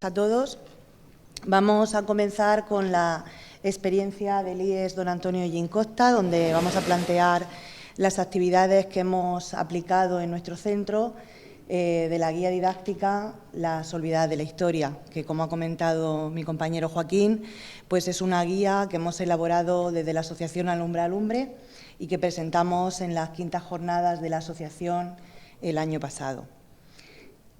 A todos. Vamos a comenzar con la experiencia del IES Don Antonio Ollín Costa, donde vamos a plantear las actividades que hemos aplicado en nuestro centro de la guía didáctica Las olvidadas de la historia, que, como ha comentado mi compañero Joaquín, pues es una guía que hemos elaborado desde la Asociación Alumbre Alumbre y que presentamos en las 5ª jornadas de la asociación el año pasado.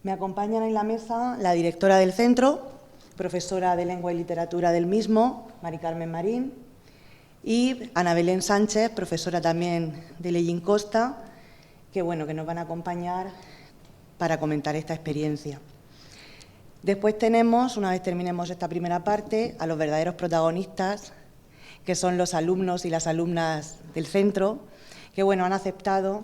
Me acompañan en la mesa la directora del centro, profesora de Lengua y Literatura del mismo, Mari Carmen Marín, y Ana Belén Sánchez, profesora también de Ollín Costa, que nos van a acompañar para comentar esta experiencia. Después tenemos, una vez terminemos esta primera parte, a los verdaderos protagonistas, que son los alumnos y las alumnas del centro, que han aceptado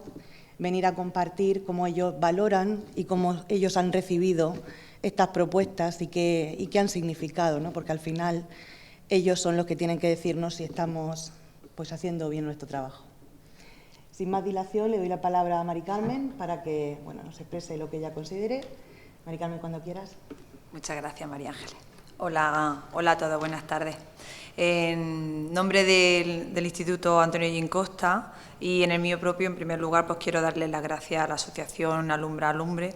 venir a compartir cómo ellos valoran y cómo ellos han recibido estas propuestas y qué han significado, ¿no? Porque al final ellos son los que tienen que decirnos si estamos haciendo bien nuestro trabajo. Sin más dilación, le doy la palabra a Mari Carmen para que nos exprese lo que ella considere. Mari Carmen, cuando quieras. Muchas gracias, María Ángeles. Hola a todos, buenas tardes. En nombre del Instituto Antonio Ollín Costa y en el mío propio, en primer lugar, quiero darle las gracias a la Asociación Alumbre Alumbre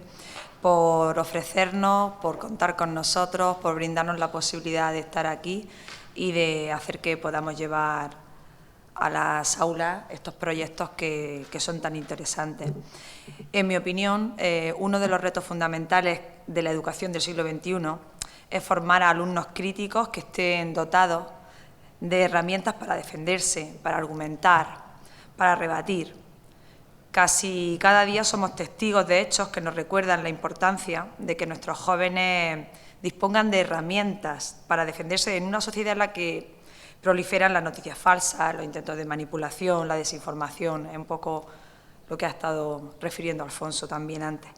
por ofrecernos, por contar con nosotros, por brindarnos la posibilidad de estar aquí y de hacer que podamos llevar a las aulas estos proyectos que son tan interesantes. En mi opinión, uno de los retos fundamentales de la educación del siglo XXI es formar a alumnos críticos que estén dotados de herramientas para defenderse, para argumentar, para rebatir. Casi cada día somos testigos de hechos que nos recuerdan la importancia de que nuestros jóvenes dispongan de herramientas para defenderse en una sociedad en la que proliferan las noticias falsas, los intentos de manipulación, la desinformación, es un poco lo que ha estado refiriendo Alfonso también antes.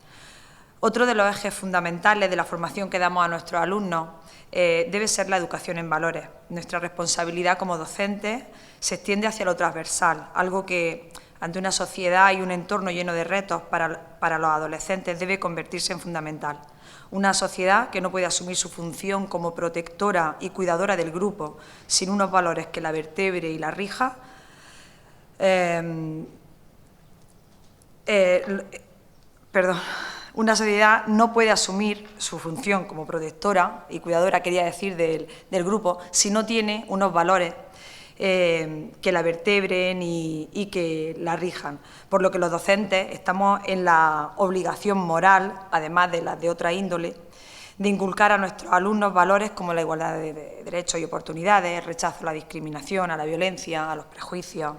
Otro de los ejes fundamentales de la formación que damos a nuestros alumnos debe ser la educación en valores. Nuestra responsabilidad como docentes se extiende hacia lo transversal, algo que ante una sociedad y un entorno lleno de retos para los adolescentes debe convertirse en fundamental. Una sociedad que no puede asumir su función como protectora y cuidadora del grupo sin unos valores que la vertebre y la rija, una sociedad no puede asumir su función como protectora y cuidadora, quería decir, del grupo, si no tiene unos valores que la vertebren y que la rijan. Por lo que los docentes estamos en la obligación moral, además de las de otra índole, de inculcar a nuestros alumnos valores como la igualdad de derechos y oportunidades, el rechazo a la discriminación, a la violencia, a los prejuicios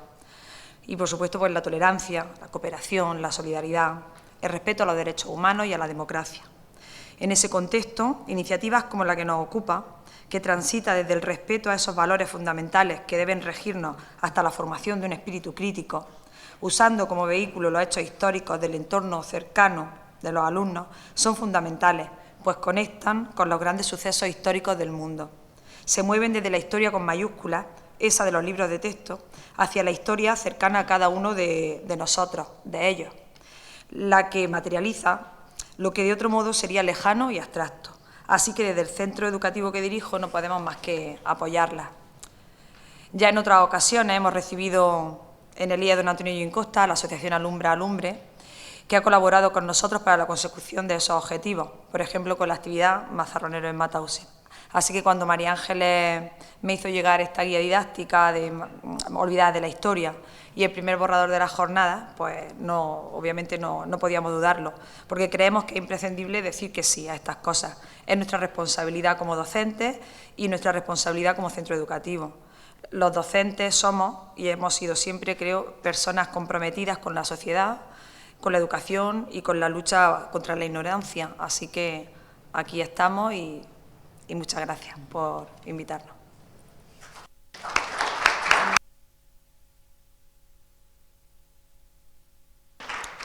y, por supuesto, la tolerancia, la cooperación, la solidaridad, el respeto a los derechos humanos y a la democracia. En ese contexto, iniciativas como la que nos ocupa, que transita desde el respeto a esos valores fundamentales que deben regirnos hasta la formación de un espíritu crítico, usando como vehículo los hechos históricos del entorno cercano de los alumnos, son fundamentales, pues conectan con los grandes sucesos históricos del mundo. Se mueven desde la historia con mayúsculas, esa de los libros de texto, hacia la historia cercana a cada uno de nosotros, de ellos, la que materializa lo que de otro modo sería lejano y abstracto. Así que desde el centro educativo que dirijo no podemos más que apoyarla. Ya en otras ocasiones hemos recibido en el IES Don Antonio Ollín Costa a la Asociación Alumbre Alumbre, que ha colaborado con nosotros para la consecución de esos objetivos, por ejemplo, con la actividad Mazarronero en Mauthausen. Así que cuando María Ángeles me hizo llegar esta guía didáctica de Olvidadas de la Historia y el primer borrador de la jornada, pues obviamente no podíamos dudarlo, porque creemos que es imprescindible decir que sí a estas cosas. Es nuestra responsabilidad como docentes y nuestra responsabilidad como centro educativo. Los docentes somos y hemos sido siempre, creo, personas comprometidas con la sociedad, con la educación y con la lucha contra la ignorancia. Así que aquí estamos y muchas gracias por invitarnos.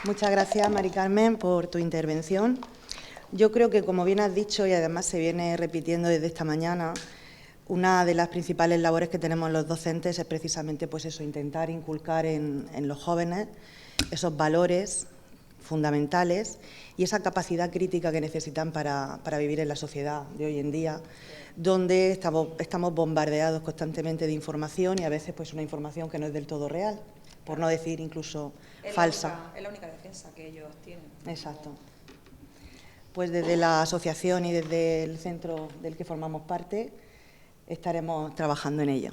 Muchas gracias, Mari Carmen, por tu intervención. Yo creo que, como bien has dicho y además se viene repitiendo desde esta mañana, una de las principales labores que tenemos los docentes es precisamente intentar inculcar en los jóvenes esos valores fundamentales y esa capacidad crítica que necesitan para vivir en la sociedad de hoy en día, donde estamos bombardeados constantemente de información y a veces pues una información que no es del todo real, por no decir incluso falsa. Es la única defensa que ellos tienen. Exacto. Pues desde la asociación y desde el centro del que formamos parte estaremos trabajando en ello.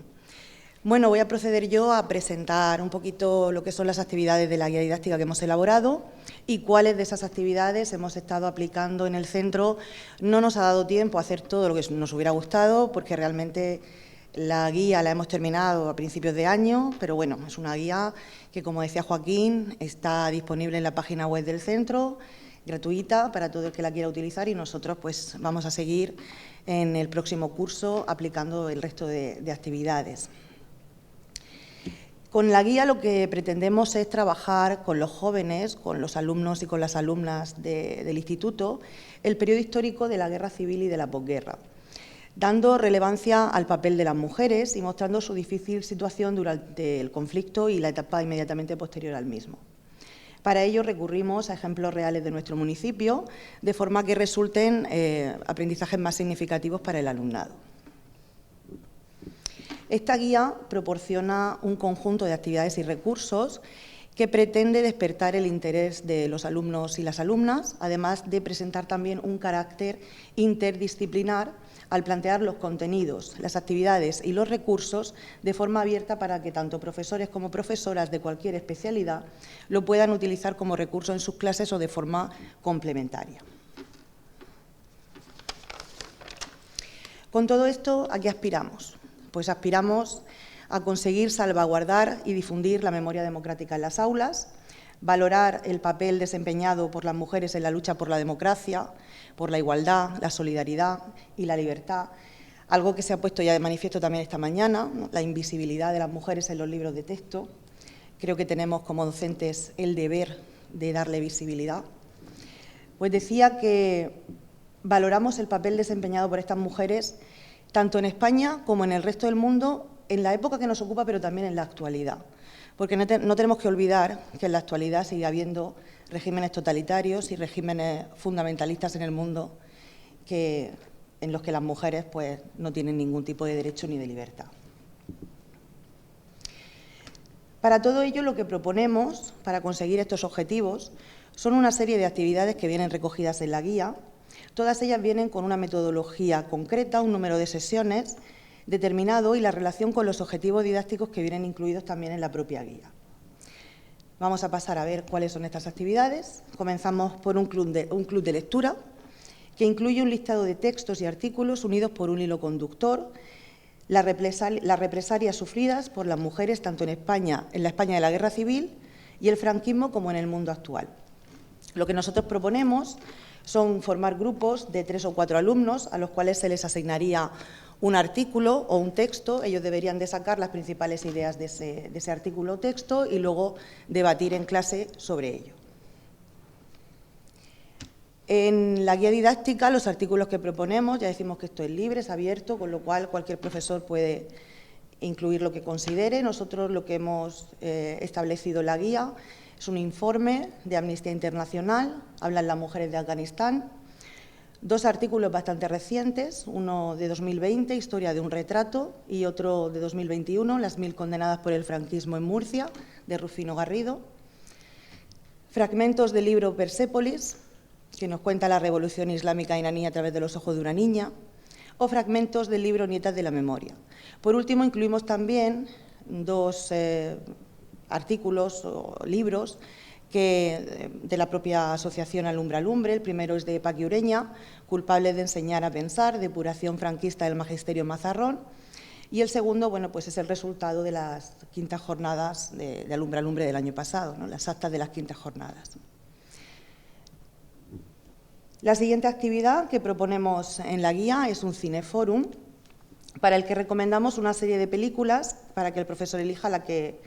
Bueno, voy a proceder yo a presentar un poquito lo que son las actividades de la guía didáctica que hemos elaborado y cuáles de esas actividades hemos estado aplicando en el centro. No nos ha dado tiempo a hacer todo lo que nos hubiera gustado porque realmente la guía la hemos terminado a principios de año, pero bueno, es una guía que, como decía Joaquín, está disponible en la página web del centro, gratuita para todo el que la quiera utilizar y nosotros pues vamos a seguir en el próximo curso aplicando el resto de actividades. Con la guía lo que pretendemos es trabajar con los jóvenes, con los alumnos y con las alumnas del instituto, el periodo histórico de la guerra civil y de la posguerra, dando relevancia al papel de las mujeres y mostrando su difícil situación durante el conflicto y la etapa inmediatamente posterior al mismo. Para ello recurrimos a ejemplos reales de nuestro municipio, de forma que resulten aprendizajes más significativos para el alumnado. Esta guía proporciona un conjunto de actividades y recursos que pretende despertar el interés de los alumnos y las alumnas, además de presentar también un carácter interdisciplinar al plantear los contenidos, las actividades y los recursos de forma abierta para que tanto profesores como profesoras de cualquier especialidad lo puedan utilizar como recurso en sus clases o de forma complementaria. Con todo esto, ¿a qué aspiramos? Pues aspiramos a conseguir salvaguardar y difundir la memoria democrática en las aulas, valorar el papel desempeñado por las mujeres en la lucha por la democracia, por la igualdad, la solidaridad y la libertad, algo que se ha puesto ya de manifiesto también esta mañana, ¿no? La invisibilidad de las mujeres en los libros de texto. Creo que tenemos como docentes el deber de darle visibilidad. Pues decía que valoramos el papel desempeñado por estas mujeres tanto en España como en el resto del mundo, en la época que nos ocupa, pero también en la actualidad. Porque no tenemos que olvidar que en la actualidad sigue habiendo regímenes totalitarios y regímenes fundamentalistas en el mundo en los que las mujeres pues, no tienen ningún tipo de derecho ni de libertad. Para todo ello, lo que proponemos para conseguir estos objetivos son una serie de actividades que vienen recogidas en la guía. Todas ellas vienen con una metodología concreta, un número de sesiones determinado y la relación con los objetivos didácticos que vienen incluidos también en la propia guía. Vamos a pasar a ver cuáles son estas actividades. Comenzamos por un club de lectura que incluye un listado de textos y artículos unidos por un hilo conductor, las represalias sufridas por las mujeres tanto en la España de la Guerra Civil y el franquismo como en el mundo actual. Lo que nosotros proponemos son formar grupos de 3 o 4 alumnos a los cuales se les asignaría un artículo o un texto. Ellos deberían de sacar las principales ideas de ese artículo o texto y luego debatir en clase sobre ello. En la guía didáctica, los artículos que proponemos, ya decimos que esto es libre, es abierto, con lo cual cualquier profesor puede incluir lo que considere. Nosotros lo que hemos establecido en la guía es un informe de Amnistía Internacional, hablan las mujeres de Afganistán, 2 artículos bastante recientes, uno de 2020, Historia de un retrato, y otro de 2021, Las 1000 condenadas por el franquismo en Murcia, de Rufino Garrido. Fragmentos del libro Persépolis, que nos cuenta la revolución islámica iraní a través de los ojos de una niña, o fragmentos del libro Nietas de la memoria. Por último, incluimos también 2 artículos o libros de la propia asociación Alumbra Alumbre. El primero es de Paqui Ureña, Culpables de enseñar a pensar, depuración franquista del magisterio Mazarrón, y el segundo, bueno, pues es el resultado de las 5º jornadas de Alumbra Alumbre del año pasado, ¿no? Las actas de las 5º jornadas. La siguiente actividad que proponemos en la guía es un cineforum, para el que recomendamos una serie de películas para que el profesor elija la que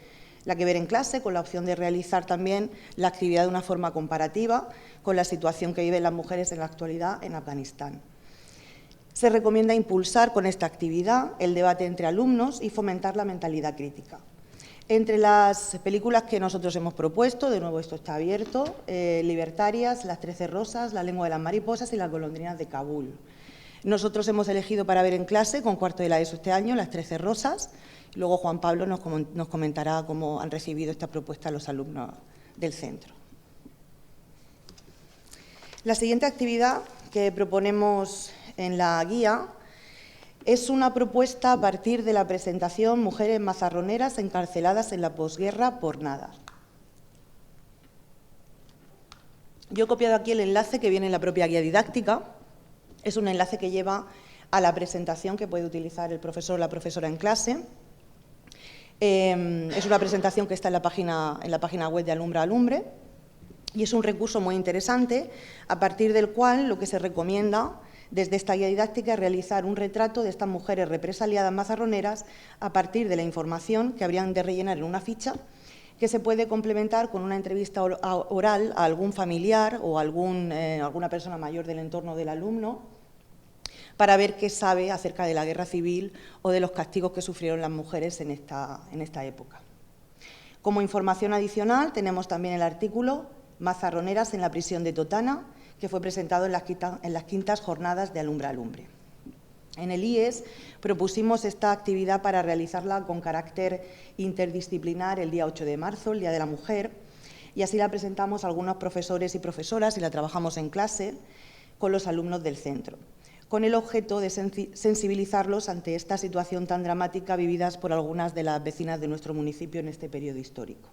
ver en clase, con la opción de realizar también la actividad de una forma comparativa con la situación que viven las mujeres en la actualidad en Afganistán. Se recomienda impulsar con esta actividad el debate entre alumnos y fomentar la mentalidad crítica. Entre las películas que nosotros hemos propuesto, de nuevo esto está abierto, Libertarias, Las 13 Rosas, La Lengua de las Mariposas y Las Golondrinas de Kabul. Nosotros hemos elegido para ver en clase, con cuarto de la ESO este año, Las 13 Rosas. Luego Juan Pablo nos comentará cómo han recibido esta propuesta los alumnos del centro. La siguiente actividad que proponemos en la guía es una propuesta a partir de la presentación Mujeres mazarroneras encarceladas en la posguerra por nada. Yo he copiado aquí el enlace que viene en la propia guía didáctica. Es un enlace que lleva a la presentación que puede utilizar el profesor o la profesora en clase. Es una presentación que está en la página web de Alumbra Alumbre y es un recurso muy interesante a partir del cual lo que se recomienda desde esta guía didáctica es realizar un retrato de estas mujeres represaliadas mazarroneras a partir de la información que habrían de rellenar en una ficha que se puede complementar con una entrevista oral a algún familiar o alguna persona mayor del entorno del alumno para ver qué sabe acerca de la guerra civil o de los castigos que sufrieron las mujeres en esta época. Como información adicional tenemos también el artículo Mazarroneras en la prisión de Totana, que fue presentado en las quintas jornadas de Alumbra Alumbre. En el IES propusimos esta actividad para realizarla con carácter interdisciplinar el día 8 de marzo, el Día de la Mujer, y así la presentamos a algunos profesores y profesoras y la trabajamos en clase con los alumnos del centro, con el objeto de sensibilizarlos ante esta situación tan dramática vividas por algunas de las vecinas de nuestro municipio en este periodo histórico.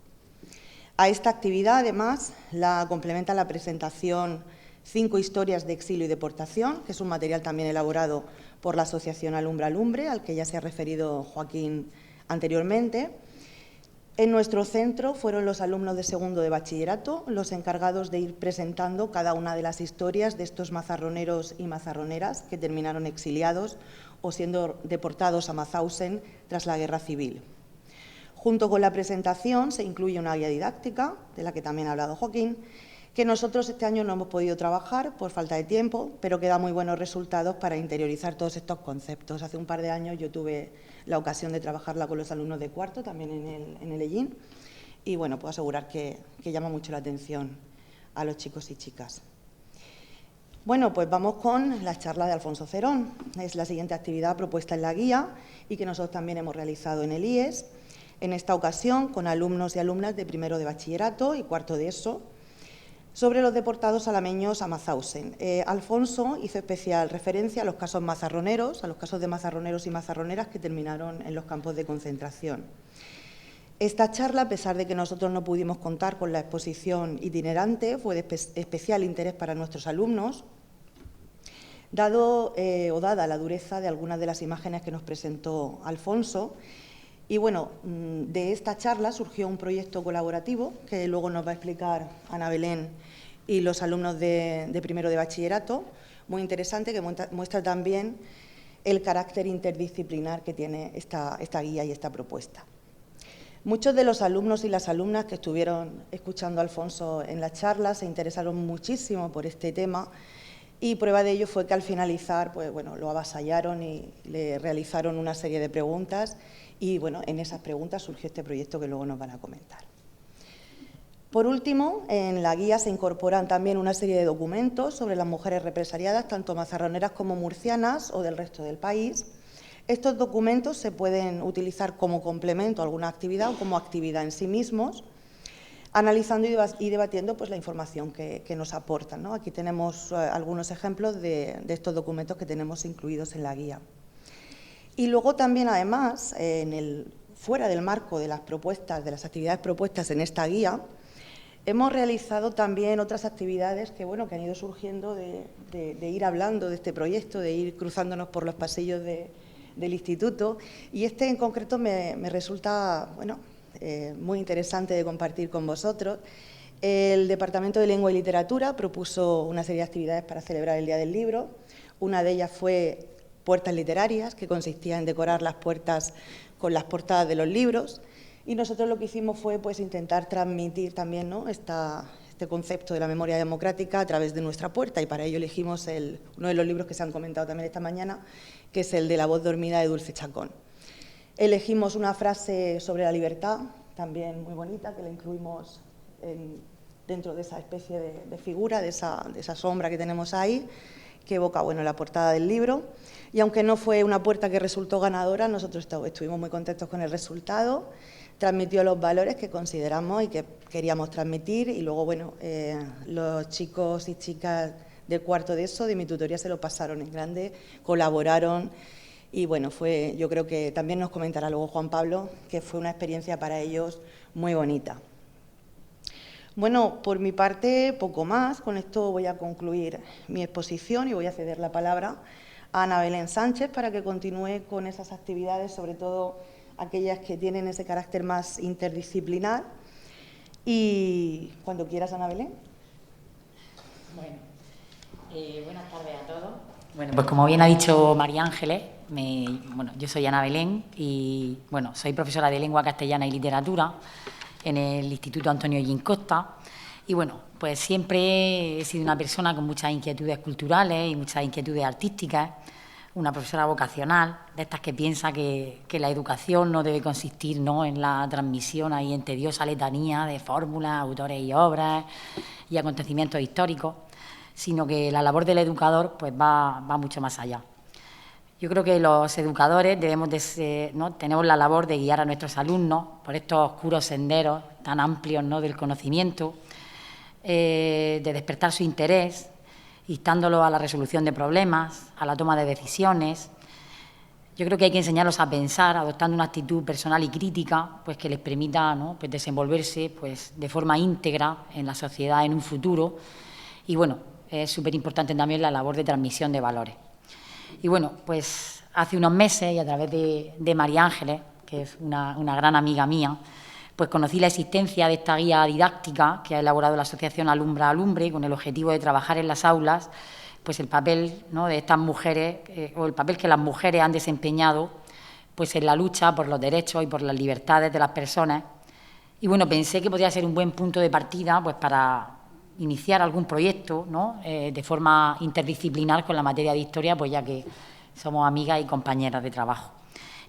A esta actividad, además, la complementa la presentación 5 historias de exilio y deportación, que es un material también elaborado por la Asociación Alumbra Alumbre, al que ya se ha referido Joaquín anteriormente. En nuestro centro fueron los alumnos de segundo de bachillerato los encargados de ir presentando cada una de las historias de estos mazarroneros y mazarroneras que terminaron exiliados o siendo deportados a Mauthausen tras la Guerra Civil. Junto con la presentación se incluye una guía didáctica, de la que también ha hablado Joaquín, que nosotros este año no hemos podido trabajar por falta de tiempo, pero que da muy buenos resultados para interiorizar todos estos conceptos. Hace un par de años yo tuve la ocasión de trabajarla con los alumnos de cuarto, también en el EGIN, y bueno, puedo asegurar que llama mucho la atención a los chicos y chicas. Bueno, pues vamos con la charla de Alfonso Cerón. Es la siguiente actividad propuesta en la guía y que nosotros también hemos realizado en el IES, en esta ocasión con alumnos y alumnas de primero de bachillerato y cuarto de ESO, sobre los deportados alameños a Mauthausen. Alfonso hizo especial referencia a los casos mazarroneros, a los casos de mazarroneros y mazarroneras que terminaron en los campos de concentración. Esta charla, a pesar de que nosotros no pudimos contar con la exposición itinerante, fue de especial interés para nuestros alumnos, dada la dureza de algunas de las imágenes que nos presentó Alfonso. Y bueno, de esta charla surgió un proyecto colaborativo que luego nos va a explicar Ana Belén y los alumnos de primero de bachillerato, muy interesante, que muestra también el carácter interdisciplinar que tiene esta guía y esta propuesta. Muchos de los alumnos y las alumnas que estuvieron escuchando a Alfonso en la charla se interesaron muchísimo por este tema y prueba de ello fue que al finalizar pues, bueno, lo avasallaron y le realizaron una serie de preguntas. Y bueno, en esas preguntas surgió este proyecto que luego nos van a comentar. Por último, en la guía se incorporan también una serie de documentos sobre las mujeres represaliadas, tanto mazarroneras como murcianas o del resto del país. Estos documentos se pueden utilizar como complemento a alguna actividad o como actividad en sí mismos, analizando y debatiendo pues, la información que nos aportan, ¿no? Aquí tenemos algunos ejemplos de estos documentos que tenemos incluidos en la guía. Y luego también, además, fuera del marco de las propuestas, de las actividades propuestas en esta guía, hemos realizado también otras actividades que, bueno, que han ido surgiendo de ir hablando de este proyecto, de ir cruzándonos por los pasillos del instituto. Y este en concreto me resulta, bueno, muy interesante de compartir con vosotros. El Departamento de Lengua y Literatura propuso una serie de actividades para celebrar el Día del Libro. Una de ellas fue puertas literarias, que consistía en decorar las puertas con las portadas de los libros, y nosotros lo que hicimos fue pues, intentar transmitir también, ¿no? este concepto de la memoria democrática a través de nuestra puerta, y para ello elegimos uno de los libros que se han comentado también esta mañana, que es el de La voz dormida de Dulce Chacón. Elegimos una frase sobre la libertad, también muy bonita, que la incluimos dentro de esa especie de figura, de esa sombra que tenemos ahí, que evoca, bueno, la portada del libro. Y aunque no fue una puerta que resultó ganadora, nosotros estuvimos muy contentos con el resultado. Transmitió los valores que consideramos y que queríamos transmitir, y luego, bueno, los chicos y chicas del cuarto de eso, de mi tutoría, se lo pasaron en grande, colaboraron, y bueno, yo creo que también nos comentará luego Juan Pablo, que fue una experiencia para ellos muy bonita. Bueno, por mi parte, poco más. Con esto voy a concluir mi exposición y voy a ceder la palabra a Ana Belén Sánchez para que continúe con esas actividades, sobre todo aquellas que tienen ese carácter más interdisciplinar. Y cuando quieras, Ana Belén. Bueno, buenas tardes a todos. Bueno, pues como bien ha dicho María Ángeles, yo soy Ana Belén y bueno, soy profesora de Lengua Castellana y Literatura en el Instituto Antonio Ollín Costa. Y bueno, pues siempre he sido una persona con muchas inquietudes culturales y muchas inquietudes artísticas, una profesora vocacional, de estas que piensa que la educación no debe consistir, ¿no?, en la transmisión ahí en tediosa letanía de fórmulas, autores y obras y acontecimientos históricos, sino que la labor del educador pues va mucho más allá. Yo creo que los educadores tenemos la labor de guiar a nuestros alumnos por estos oscuros senderos tan amplios, ¿no?, del conocimiento, de despertar su interés, instándolo a la resolución de problemas, a la toma de decisiones. Yo creo que hay que enseñarlos a pensar, adoptando una actitud personal y crítica, pues que les permita, ¿no?, pues desenvolverse pues de forma íntegra en la sociedad en un futuro. Y bueno, es súper importante también la labor de transmisión de valores. Y bueno, pues hace unos meses, y a través de María Ángeles, que es una gran amiga mía, pues conocí la existencia de esta guía didáctica que ha elaborado la Asociación Alumbra Alumbre, con el objetivo de trabajar en las aulas pues el papel, ¿no?, de estas mujeres, o el papel que las mujeres han desempeñado pues en la lucha por los derechos y por las libertades de las personas. Y bueno, pensé que podría ser un buen punto de partida pues para iniciar algún proyecto, ¿no?, de forma interdisciplinar con la materia de historia, pues ya que somos amigas y compañeras de trabajo.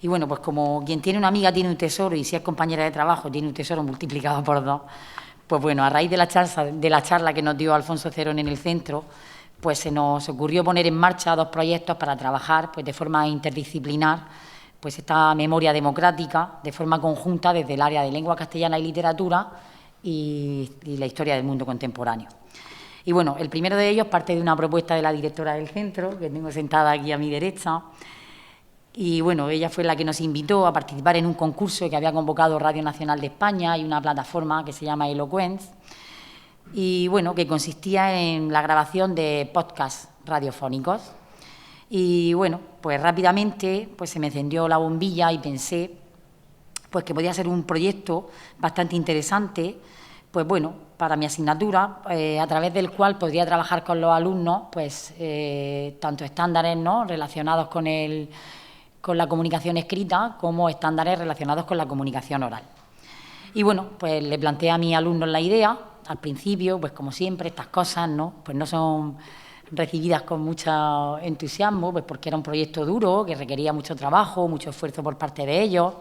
Y bueno, pues como quien tiene una amiga tiene un tesoro, y si es compañera de trabajo tiene un tesoro multiplicado por 2, pues bueno, a raíz de la charla que nos dio Alfonso Cerón en el centro, pues se nos ocurrió poner en marcha 2 proyectos para trabajar pues de forma interdisciplinar pues esta memoria democrática de forma conjunta desde el área de lengua castellana y literatura y la historia del mundo contemporáneo. Y bueno, el primero de ellos parte de una propuesta de la directora del centro, que tengo sentada aquí a mi derecha. Y bueno, ella fue la que nos invitó a participar en un concurso que había convocado Radio Nacional de España y una plataforma que se llama Eloquence, y bueno, que consistía en la grabación de podcasts radiofónicos. Y bueno, pues rápidamente pues se me encendió la bombilla y pensé pues que podía ser un proyecto bastante interesante, pues bueno, para mi asignatura, a través del cual podría trabajar con los alumnos pues tanto estándares, ¿no?, relacionados con la comunicación escrita como estándares relacionados con la comunicación oral. Y bueno, pues le planteé a mis alumnos la idea. Al principio, pues como siempre, estas cosas, ¿no?, pues no son recibidas con mucho entusiasmo, pues porque era un proyecto duro, que requería mucho trabajo, mucho esfuerzo por parte de ellos.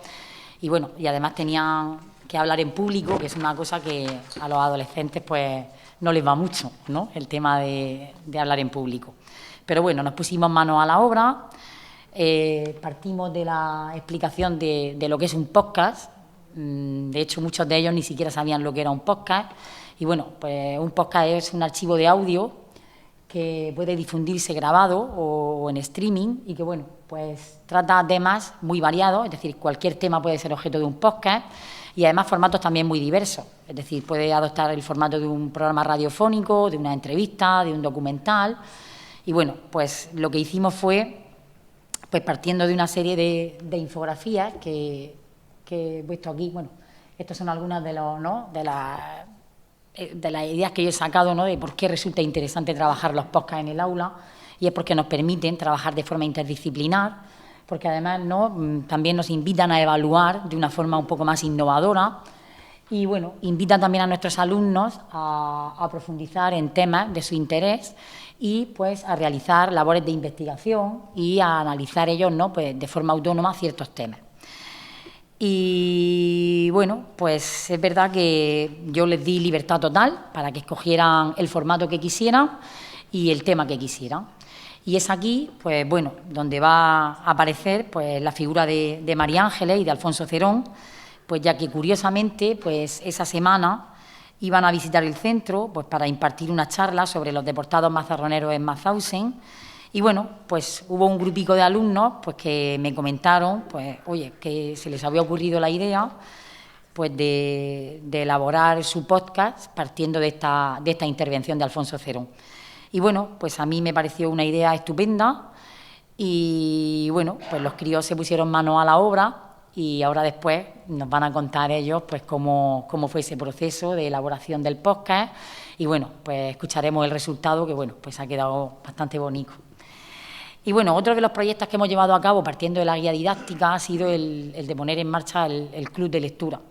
Y bueno, y además tenían que hablar en público, que es una cosa que a los adolescentes pues no les va mucho, ¿no?, el tema de hablar en público. Pero bueno, nos pusimos manos a la obra. Partimos de la explicación de lo que es un podcast. De hecho, muchos de ellos ni siquiera sabían lo que era un podcast. Y bueno, pues un podcast es un archivo de audio que puede difundirse grabado o en streaming, y que bueno, pues trata temas muy variados, es decir, cualquier tema puede ser objeto de un podcast, y además formatos también muy diversos, es decir, puede adoptar el formato de un programa radiofónico, de una entrevista, de un documental. Y bueno, pues lo que hicimos fue, pues partiendo de una serie de infografías que he puesto aquí, bueno, estas son algunas de las ideas que yo he sacado, ¿no?, de por qué resulta interesante trabajar los podcasts en el aula, y es porque nos permiten trabajar de forma interdisciplinar, porque además, ¿no?, también nos invitan a evaluar de una forma un poco más innovadora, y bueno, invitan también a nuestros alumnos a profundizar en temas de su interés y pues a realizar labores de investigación y a analizar ellos, ¿no?, pues de forma autónoma ciertos temas. Y bueno, pues es verdad que yo les di libertad total para que escogieran el formato que quisieran y el tema que quisieran. Y es aquí, pues bueno, donde va a aparecer pues la figura de María Ángeles y de Alfonso Cerón, pues ya que curiosamente, pues esa semana iban a visitar el centro pues para impartir una charla sobre los deportados mazarroneros en Mauthausen. Y bueno, pues hubo un grupico de alumnos pues que me comentaron, pues oye, que se les había ocurrido la idea pues de elaborar su podcast partiendo de esta intervención de Alfonso Cerón. Y bueno, pues a mí me pareció una idea estupenda y bueno, pues los críos se pusieron manos a la obra y ahora después nos van a contar ellos pues cómo fue ese proceso de elaboración del podcast y bueno, pues escucharemos el resultado que bueno, pues ha quedado bastante bonito. Y bueno, otro de los proyectos que hemos llevado a cabo partiendo de la guía didáctica ha sido el de poner en marcha el club de lectura.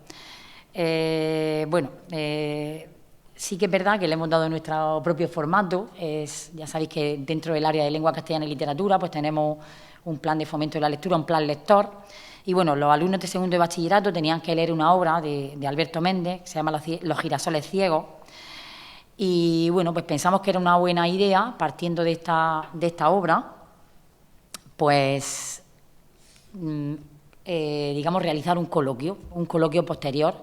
Sí que es verdad que le hemos dado nuestro propio formato. Ya sabéis que dentro del área de lengua castellana y literatura pues tenemos un plan de fomento de la lectura, un plan lector. Y bueno, los alumnos de segundo de bachillerato tenían que leer una obra de Alberto Méndez, que se llama Los girasoles ciegos. Y bueno, pues pensamos que era una buena idea, partiendo de esta obra, pues digamos realizar un coloquio posterior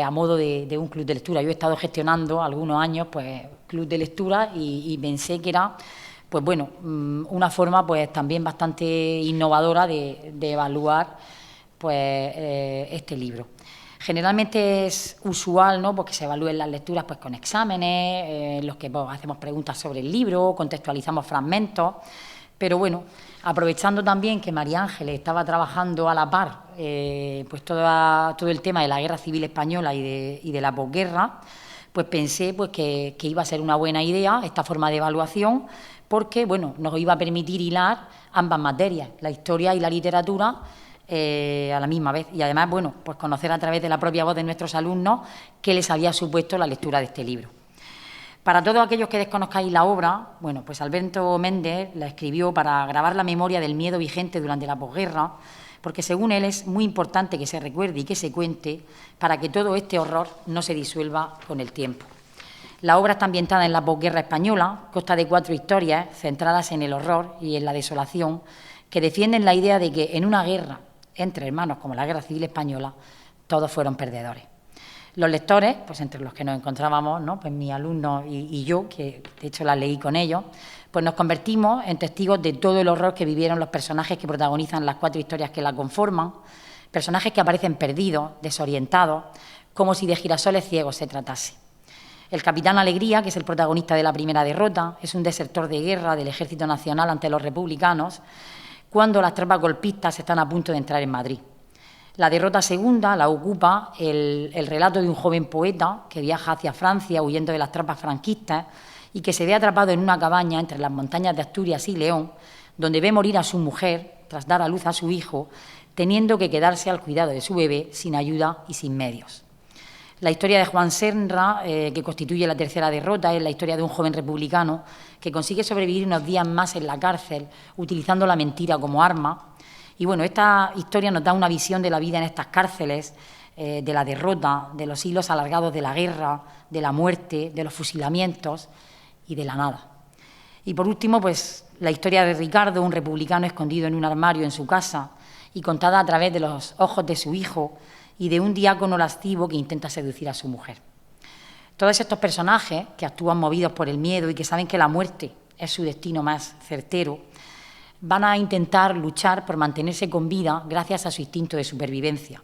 a modo de un club de lectura. Yo he estado gestionando algunos años pues club de lectura y pensé que era pues bueno, una forma pues también bastante innovadora de evaluar pues este libro. Generalmente es usual, ¿no?, pues que se evalúen las lecturas pues con exámenes, en los que pues, hacemos preguntas sobre el libro, contextualizamos fragmentos, pero bueno, aprovechando también que María Ángeles estaba trabajando a la par pues todo el tema de la Guerra Civil Española y de la posguerra, pues pensé pues que iba a ser una buena idea esta forma de evaluación, porque bueno, nos iba a permitir hilar ambas materias, la historia y la literatura, a la misma vez. Y además, bueno, pues conocer a través de la propia voz de nuestros alumnos qué les había supuesto la lectura de este libro. Para todos aquellos que desconozcáis la obra, bueno, pues Alberto Méndez la escribió para grabar la memoria del miedo vigente durante la posguerra, porque según él es muy importante que se recuerde y que se cuente para que todo este horror no se disuelva con el tiempo. La obra está ambientada en la posguerra española, consta de 4 historias centradas en el horror y en la desolación, que defienden la idea de que en una guerra entre hermanos como la Guerra Civil Española, todos fueron perdedores. Los lectores, pues entre los que nos encontrábamos, ¿no?, pues mis alumnos y yo, que de hecho las leí con ellos, pues nos convertimos en testigos de todo el horror que vivieron los personajes que protagonizan las 4 historias que la conforman, personajes que aparecen perdidos, desorientados, como si de girasoles ciegos se tratase. El capitán Alegría, que es el protagonista de la primera derrota, es un desertor de guerra del Ejército Nacional ante los republicanos, cuando las tropas golpistas están a punto de entrar en Madrid. La derrota segunda la ocupa el relato de un joven poeta que viaja hacia Francia huyendo de las tropas franquistas y que se ve atrapado en una cabaña entre las montañas de Asturias y León, donde ve morir a su mujer tras dar a luz a su hijo, teniendo que quedarse al cuidado de su bebé sin ayuda y sin medios. La historia de Juan Serra, que constituye la tercera derrota, es la historia de un joven republicano que consigue sobrevivir unos días más en la cárcel utilizando la mentira como arma. Y bueno, esta historia nos da una visión de la vida en estas cárceles, de la derrota, de los hilos alargados de la guerra, de la muerte, de los fusilamientos y de la nada. Y por último, pues la historia de Ricardo, un republicano escondido en un armario en su casa y contada a través de los ojos de su hijo y de un diácono lascivo que intenta seducir a su mujer. Todos estos personajes que actúan movidos por el miedo y que saben que la muerte es su destino más certero, van a intentar luchar por mantenerse con vida gracias a su instinto de supervivencia.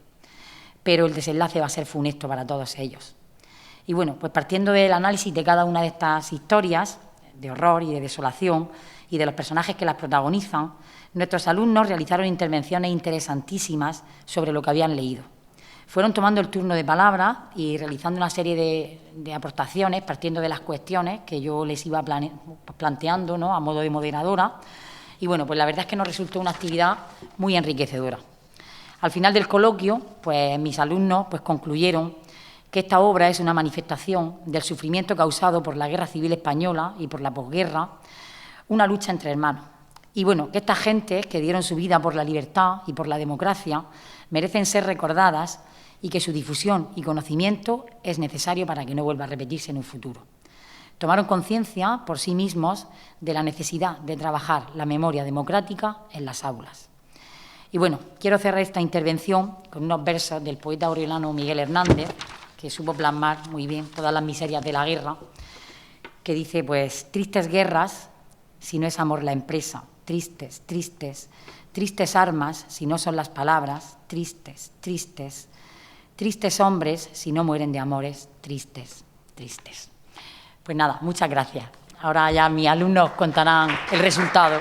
Pero el desenlace va a ser funesto para todos ellos. Y bueno, pues partiendo del análisis de cada una de estas historias, de horror y de desolación, y de los personajes que las protagonizan, nuestros alumnos realizaron intervenciones interesantísimas sobre lo que habían leído. Fueron tomando el turno de palabra y realizando una serie de aportaciones, partiendo de las cuestiones que yo les iba planteando, ¿no?, a modo de moderadora. Y bueno, pues la verdad es que nos resultó una actividad muy enriquecedora. Al final del coloquio, pues mis alumnos pues concluyeron que esta obra es una manifestación del sufrimiento causado por la Guerra Civil Española y por la posguerra, una lucha entre hermanos. Y bueno, que estas gentes que dieron su vida por la libertad y por la democracia merecen ser recordadas y que su difusión y conocimiento es necesario para que no vuelva a repetirse en un futuro. Tomaron conciencia por sí mismos de la necesidad de trabajar la memoria democrática en las aulas. Y bueno, quiero cerrar esta intervención con unos versos del poeta oriolano Miguel Hernández, que supo plasmar muy bien todas las miserias de la guerra, que dice, pues, tristes guerras si no es amor la empresa, tristes, tristes, tristes armas si no son las palabras, tristes, tristes, tristes hombres si no mueren de amores, tristes, tristes. Pues nada, muchas gracias. Ahora ya mis alumnos contarán el resultado.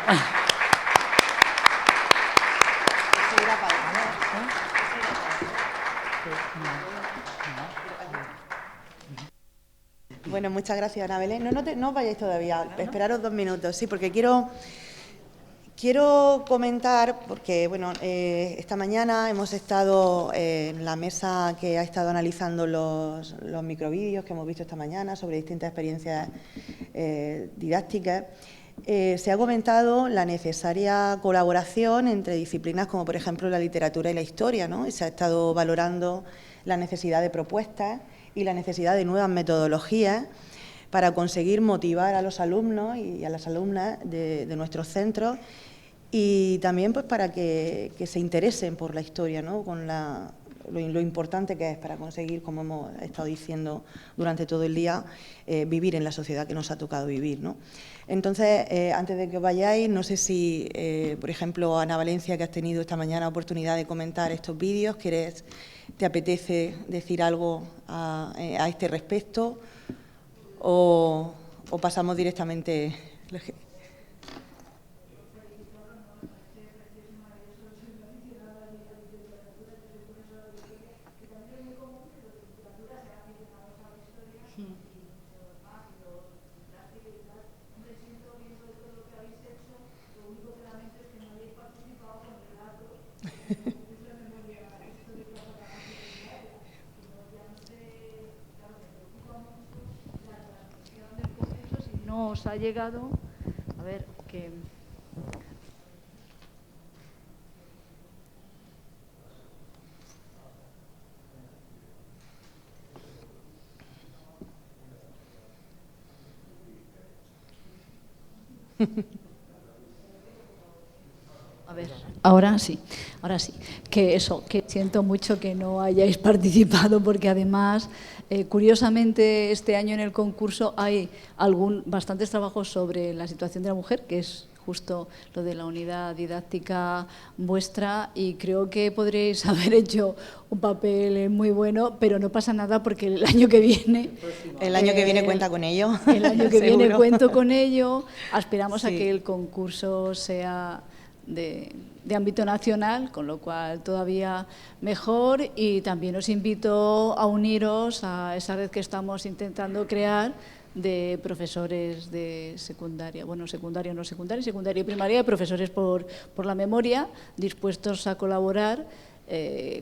Bueno, muchas gracias, Ana Belén. No os vayáis todavía, esperaros 2 minutos, sí, porque quiero comentar, porque bueno, esta mañana hemos estado en la mesa que ha estado analizando los microvídeos que hemos visto esta mañana sobre distintas experiencias didácticas. Se ha comentado la necesaria colaboración entre disciplinas como, por ejemplo, la literatura y la historia, ¿no? Y se ha estado valorando la necesidad de propuestas y la necesidad de nuevas metodologías para conseguir motivar a los alumnos y a las alumnas de nuestros centros y también pues para que se interesen por la historia, ¿no? Con lo importante que es para conseguir, como hemos estado diciendo durante todo el día, vivir en la sociedad que nos ha tocado vivir, ¿no? Entonces, antes de que os vayáis, no sé si, por ejemplo, Ana Valencia, que has tenido esta mañana oportunidad de comentar estos vídeos, ¿te apetece decir algo a este respecto o pasamos directamente? Nos ha llegado, a ver, que... A ver, ahora sí, que siento mucho que no hayáis participado porque además, curiosamente, este año en el concurso hay bastantes trabajos sobre la situación de la mujer, que es justo lo de la unidad didáctica vuestra, y creo que podréis haber hecho un papel muy bueno, pero no pasa nada porque el año que viene... El año que viene cuenta con ello. El año que viene cuento con ello. Aspiramos a que el concurso sea de ámbito nacional, con lo cual todavía mejor, y también os invito a uniros a esa red que estamos intentando crear de profesores de secundaria, bueno, secundaria y primaria, profesores por la memoria, dispuestos a colaborar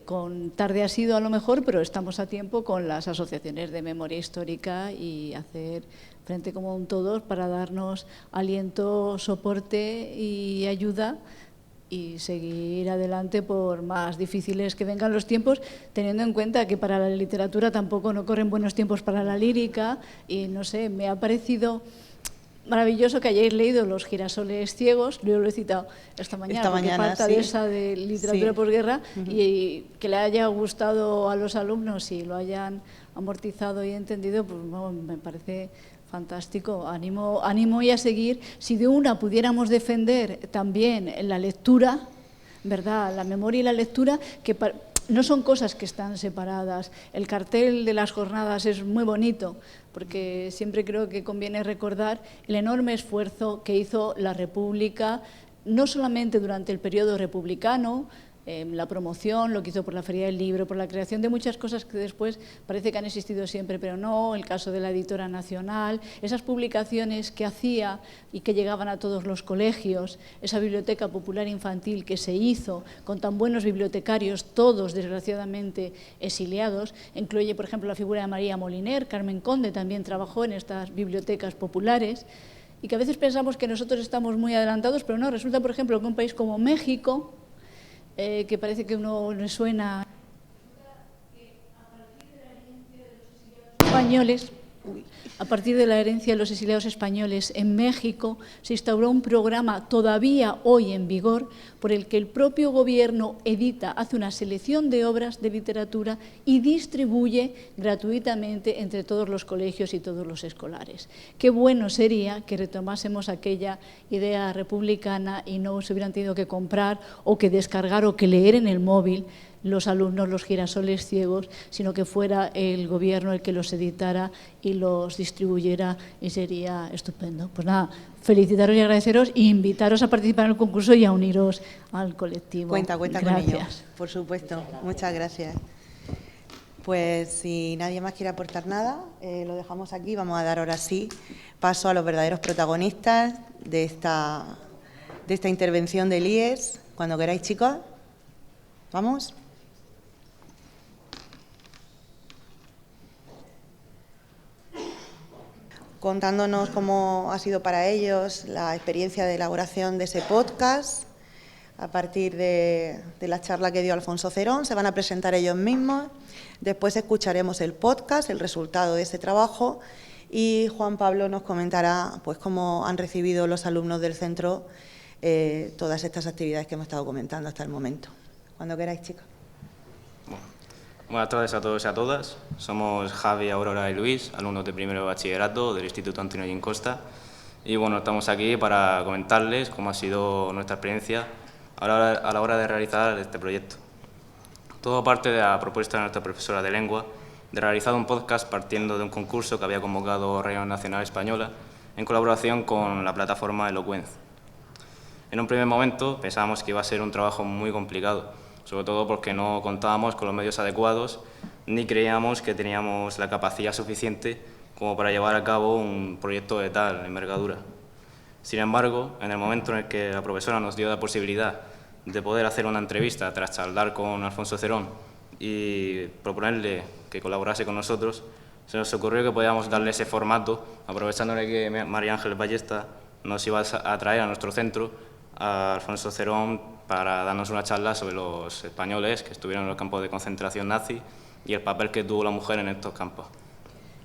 con tarde ha sido a lo mejor, pero estamos a tiempo con las asociaciones de memoria histórica y hacer frente común todos para darnos aliento, soporte y ayuda y seguir adelante por más difíciles que vengan los tiempos, teniendo en cuenta que para la literatura tampoco no corren buenos tiempos para la lírica y no sé, me ha parecido maravilloso que hayáis leído Los girasoles ciegos, yo lo he citado esta mañana porque falta sí. de esa de literatura posguerra y que le haya gustado a los alumnos y lo hayan amortizado y entendido, pues bueno, me parece fantástico, ánimo y a seguir. Si de una pudiéramos defender también la lectura, ¿verdad? La memoria y la lectura, que no son cosas que están separadas. El cartel de las jornadas es muy bonito, porque siempre creo que conviene recordar el enorme esfuerzo que hizo la República, no solamente durante el periodo republicano, la promoción, lo que hizo por la Feria del Libro, por la creación de muchas cosas que después parece que han existido siempre, pero no, el caso de la Editora Nacional, esas publicaciones que hacía y que llegaban a todos los colegios, esa biblioteca popular infantil que se hizo con tan buenos bibliotecarios, todos desgraciadamente exiliados, incluye por ejemplo la figura de María Moliner, Carmen Conde también trabajó en estas bibliotecas populares, y que a veces pensamos que nosotros estamos muy adelantados, pero no, resulta por ejemplo que un país como México que parece que uno le suena españoles. A partir de la herencia de los exiliados españoles en México, se instauró un programa todavía hoy en vigor por el que el propio gobierno edita, hace una selección de obras de literatura y distribuye gratuitamente entre todos los colegios y todos los escolares. Qué bueno sería que retomásemos aquella idea republicana y no se hubieran tenido que comprar o que descargar o que leer en el móvil los alumnos los girasoles ciegos, sino que fuera el gobierno el que los editara y los distribuyera, y sería estupendo. Pues nada, felicitaros y agradeceros e invitaros a participar en el concurso y a uniros al colectivo. Cuenta Gracias. con ello, por supuesto. Muchas gracias. Pues si nadie más quiere aportar nada, lo dejamos aquí. Vamos a dar ahora sí paso a los verdaderos protagonistas de esta intervención del IES. Cuando queráis, chicos. ¿Vamos? Contándonos cómo ha sido para ellos la experiencia de elaboración de ese podcast. A partir de la charla que dio Alfonso Cerón, se van a presentar ellos mismos. Después escucharemos el podcast, el resultado de ese trabajo, y Juan Pablo nos comentará pues cómo han recibido los alumnos del centro todas estas actividades que hemos estado comentando hasta el momento. Cuando queráis, chicos. Buenas tardes a todos y a todas. Somos Javi, Aurora y Luis, alumnos de primero de bachillerato del Instituto Antonio Ollín Costa. Y bueno, estamos aquí para comentarles cómo ha sido nuestra experiencia a la hora de realizar este proyecto. Todo parte de la propuesta de nuestra profesora de lengua de realizar un podcast partiendo de un concurso que había convocado Radio Nacional Española en colaboración con la plataforma Elocuencia. En un primer momento pensábamos que iba a ser un trabajo muy complicado, sobre todo porque no contábamos con los medios adecuados ni creíamos que teníamos la capacidad suficiente como para llevar a cabo un proyecto de tal envergadura. Sin embargo, en el momento en el que la profesora nos dio la posibilidad de poder hacer una entrevista tras charlar con Alfonso Cerón y proponerle que colaborase con nosotros, se nos ocurrió que podíamos darle ese formato, aprovechándole que María Ángeles Ballesta nos iba a traer a nuestro centro a Alfonso Cerón para darnos una charla sobre los españoles que estuvieron en los campos de concentración nazi y el papel que tuvo la mujer en estos campos.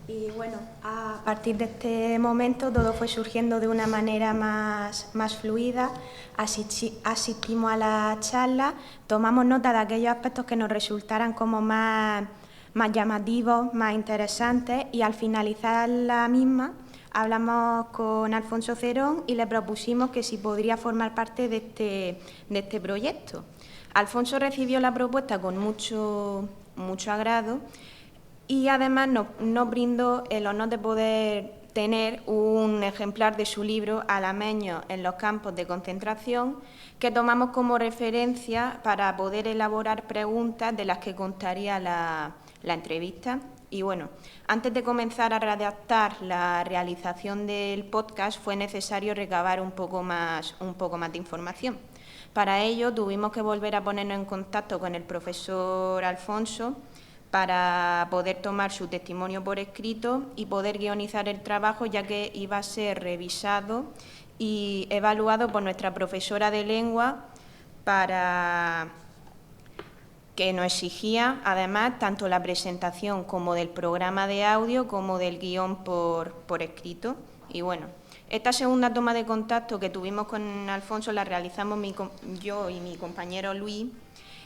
Y bueno, a partir de este momento todo fue surgiendo de una manera más fluida. Asistimos a la charla, tomamos nota de aquellos aspectos que nos resultaran como más llamativos, más interesantes, y al finalizar la misma hablamos con Alfonso Cerón y le propusimos que si podría formar parte de este proyecto. Alfonso recibió la propuesta con mucho agrado y además nos brindó el honor de poder tener un ejemplar de su libro Alameños en los campos de concentración, que tomamos como referencia para poder elaborar preguntas de las que constaría la entrevista. Y bueno, antes de comenzar a redactar la realización del podcast fue necesario recabar un poco más de información. Para ello tuvimos que volver a ponernos en contacto con el profesor Alfonso para poder tomar su testimonio por escrito y poder guionizar el trabajo, ya que iba a ser revisado y evaluado por nuestra profesora de lengua, para que nos exigía además tanto la presentación como del programa de audio como del guión por escrito. Y bueno, esta segunda toma de contacto que tuvimos con Alfonso la realizamos yo y mi compañero Luis,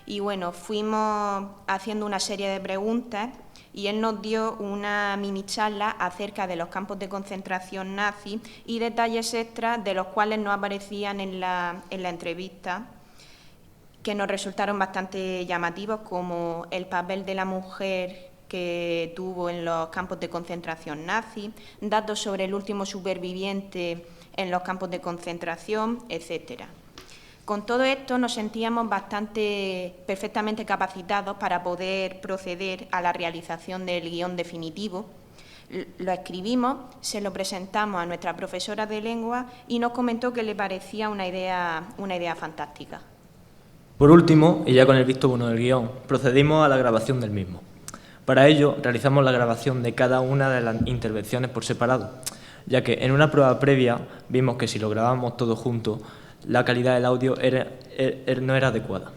y bueno, fuimos haciendo una serie de preguntas y él nos dio una mini charla acerca de los campos de concentración nazi y detalles extras de los cuales no aparecían en la entrevista, que nos resultaron bastante llamativos, como el papel de la mujer que tuvo en los campos de concentración nazi, datos sobre el último superviviente en los campos de concentración, etcétera. Con todo esto nos sentíamos perfectamente capacitados para poder proceder a la realización del guión definitivo. Lo escribimos, se lo presentamos a nuestra profesora de lengua y nos comentó que le parecía una idea fantástica. Por último, y ya con el visto bueno del guión, procedimos a la grabación del mismo. Para ello, realizamos la grabación de cada una de las intervenciones por separado, ya que en una prueba previa vimos que si lo grabábamos todo junto, la calidad del audio no era adecuada.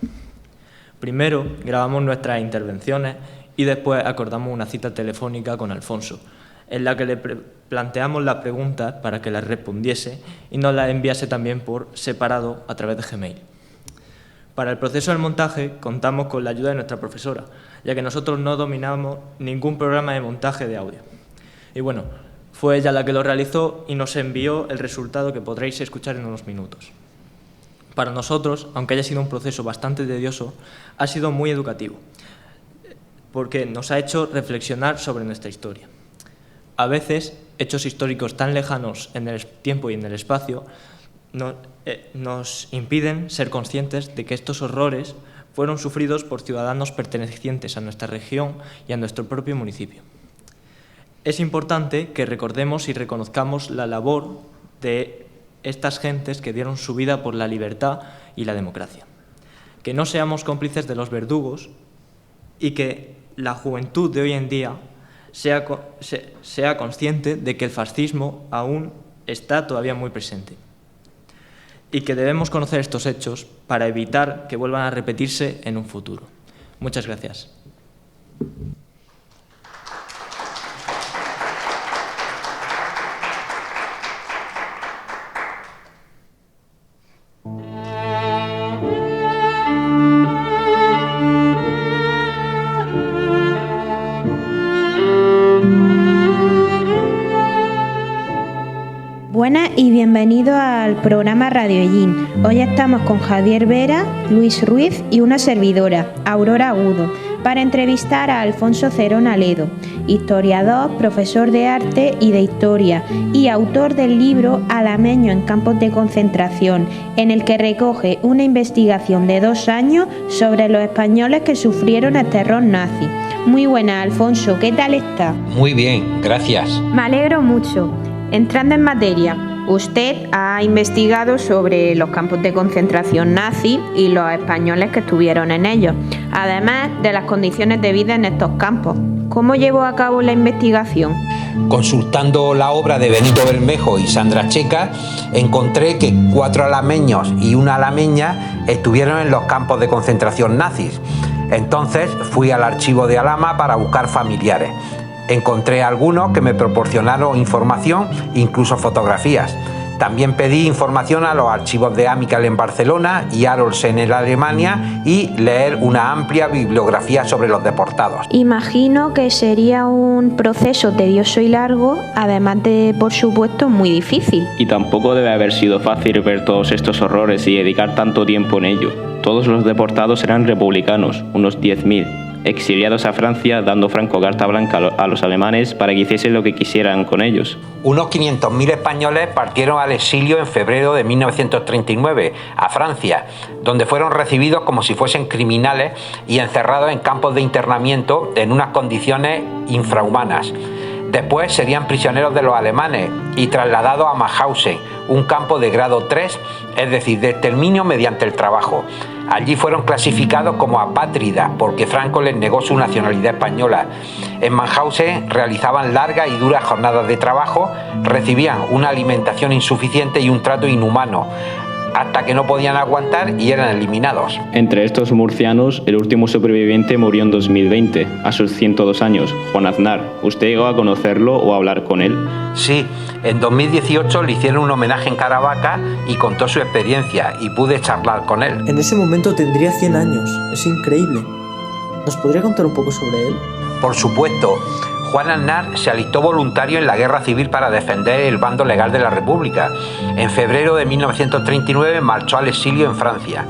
Primero grabamos nuestras intervenciones y después acordamos una cita telefónica con Alfonso, en la que le planteamos las preguntas para que las respondiese y nos las enviase también por separado a través de Gmail. Para el proceso del montaje contamos con la ayuda de nuestra profesora, ya que nosotros no dominamos ningún programa de montaje de audio. Y bueno, fue ella la que lo realizó y nos envió el resultado que podréis escuchar en unos minutos. Para nosotros, aunque haya sido un proceso bastante tedioso, ha sido muy educativo, porque nos ha hecho reflexionar sobre nuestra historia. A veces, hechos históricos tan lejanos en el tiempo y en el espacio nos impiden ser conscientes de que estos horrores fueron sufridos por ciudadanos pertenecientes a nuestra región y a nuestro propio municipio. Es importante que recordemos y reconozcamos la labor de estas gentes que dieron su vida por la libertad y la democracia. Que no seamos cómplices de los verdugos y que la juventud de hoy en día sea consciente de que el fascismo aún está todavía muy presente y que debemos conocer estos hechos para evitar que vuelvan a repetirse en un futuro. Muchas gracias. Buenas y bienvenidos al programa Radio Ellín. Hoy estamos con Javier Vera, Luis Ruiz y una servidora, Aurora Agudo, para entrevistar a Alfonso Cerón Aledo, historiador, profesor de arte y de historia y autor del libro Alameño en campos de concentración, en el que recoge una investigación de 2 años sobre los españoles que sufrieron el terror nazi. Muy buena, Alfonso, ¿qué tal está? Muy bien, gracias. Me alegro mucho. Entrando en materia, usted ha investigado sobre los campos de concentración nazi y los españoles que estuvieron en ellos, además de las condiciones de vida en estos campos. ¿Cómo llevó a cabo la investigación? Consultando la obra de Benito Bermejo y Sandra Checa, encontré que 4 alameños y una alameña estuvieron en los campos de concentración nazis. Entonces fui al archivo de Alhama para buscar familiares. Encontré algunos que me proporcionaron información, incluso fotografías. También pedí información a los archivos de Amical en Barcelona y Arolsen en Alemania y leer una amplia bibliografía sobre los deportados. Imagino que sería un proceso tedioso y largo, además de, por supuesto, muy difícil. Y tampoco debe haber sido fácil ver todos estos horrores y dedicar tanto tiempo en ello. Todos los deportados eran republicanos, unos 10.000. Exiliados a Francia, dando Franco carta blanca a los alemanes para que hiciesen lo que quisieran con ellos. Unos 500.000 españoles partieron al exilio en febrero de 1939 a Francia, donde fueron recibidos como si fuesen criminales y encerrados en campos de internamiento en unas condiciones infrahumanas. Después serían prisioneros de los alemanes y trasladados a Mauthausen, un campo de grado 3, es decir, de exterminio mediante el trabajo. Allí fueron clasificados como apátridas porque Franco les negó su nacionalidad española. En Mauthausen realizaban largas y duras jornadas de trabajo, recibían una alimentación insuficiente y un trato inhumano, hasta que no podían aguantar y eran eliminados. Entre estos murcianos, el último superviviente murió en 2020, a sus 102 años, Juan Aznar. ¿Usted llegó a conocerlo o a hablar con él? Sí, en 2018 le hicieron un homenaje en Caravaca y contó su experiencia y pude charlar con él. En ese momento tendría 100 años, es increíble. ¿Nos podría contar un poco sobre él? Por supuesto. Juan Aznar se alistó voluntario en la guerra civil para defender el bando legal de la República. En febrero de 1939 marchó al exilio en Francia.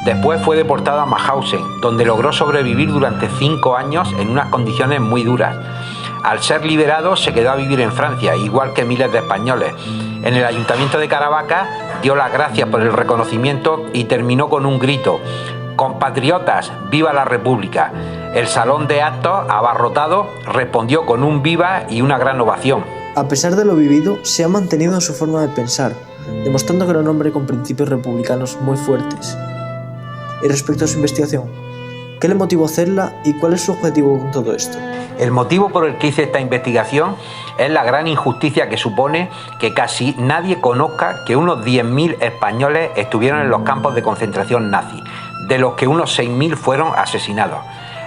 Después fue deportado a Mauthausen, donde logró sobrevivir durante 5 años en unas condiciones muy duras. Al ser liberado se quedó a vivir en Francia, igual que miles de españoles. En el Ayuntamiento de Caravaca dio las gracias por el reconocimiento y terminó con un grito: «Compatriotas, viva la República». El salón de actos, abarrotado, respondió con un viva y una gran ovación. A pesar de lo vivido, se ha mantenido en su forma de pensar, demostrando que era un hombre con principios republicanos muy fuertes. Y respecto a su investigación, ¿qué le motivó a hacerla y cuál es su objetivo con todo esto? El motivo por el que hice esta investigación es la gran injusticia que supone que casi nadie conozca que unos 10.000 españoles estuvieron en los campos de concentración nazi. de los que unos 6.000 fueron asesinados.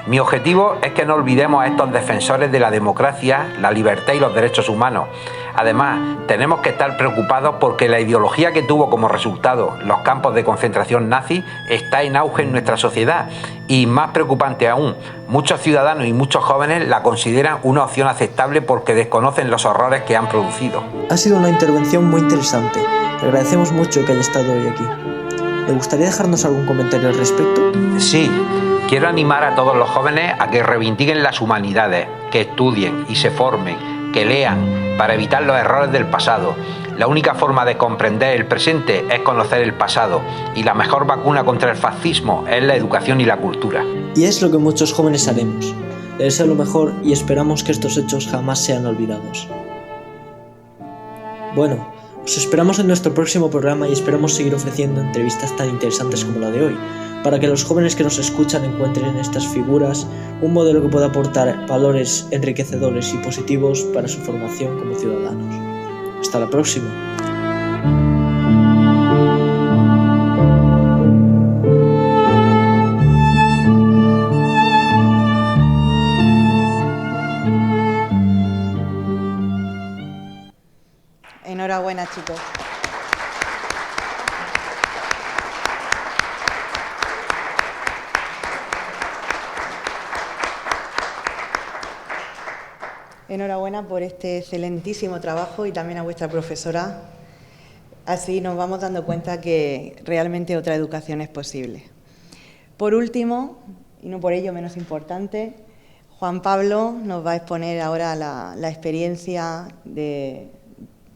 Mi objetivo es que no olvidemos a estos defensores de la democracia, la libertad y los derechos humanos. Además, tenemos que estar preocupados porque la ideología que tuvo como resultado los campos de concentración nazis está en auge en nuestra sociedad y, más preocupante aún, muchos ciudadanos y muchos jóvenes la consideran una opción aceptable porque desconocen los horrores que han producido. Ha sido una intervención muy interesante. Le agradecemos mucho que haya estado hoy aquí. ¿Le gustaría dejarnos algún comentario al respecto? Sí. Quiero animar a todos los jóvenes a que reivindiquen las humanidades, que estudien y se formen, que lean, para evitar los errores del pasado. La única forma de comprender el presente es conocer el pasado, y la mejor vacuna contra el fascismo es la educación y la cultura. Y es lo que muchos jóvenes haremos. Le deseo lo mejor y esperamos que estos hechos jamás sean olvidados. Bueno, os esperamos en nuestro próximo programa y esperamos seguir ofreciendo entrevistas tan interesantes como la de hoy, para que los jóvenes que nos escuchan encuentren en estas figuras un modelo que pueda aportar valores enriquecedores y positivos para su formación como ciudadanos. Hasta la próxima. Enhorabuena, chicos. Enhorabuena por este excelentísimo trabajo y también a vuestra profesora. Así nos vamos dando cuenta que realmente otra educación es posible. Por último, y no por ello menos importante, Juan Pablo nos va a exponer ahora la experiencia del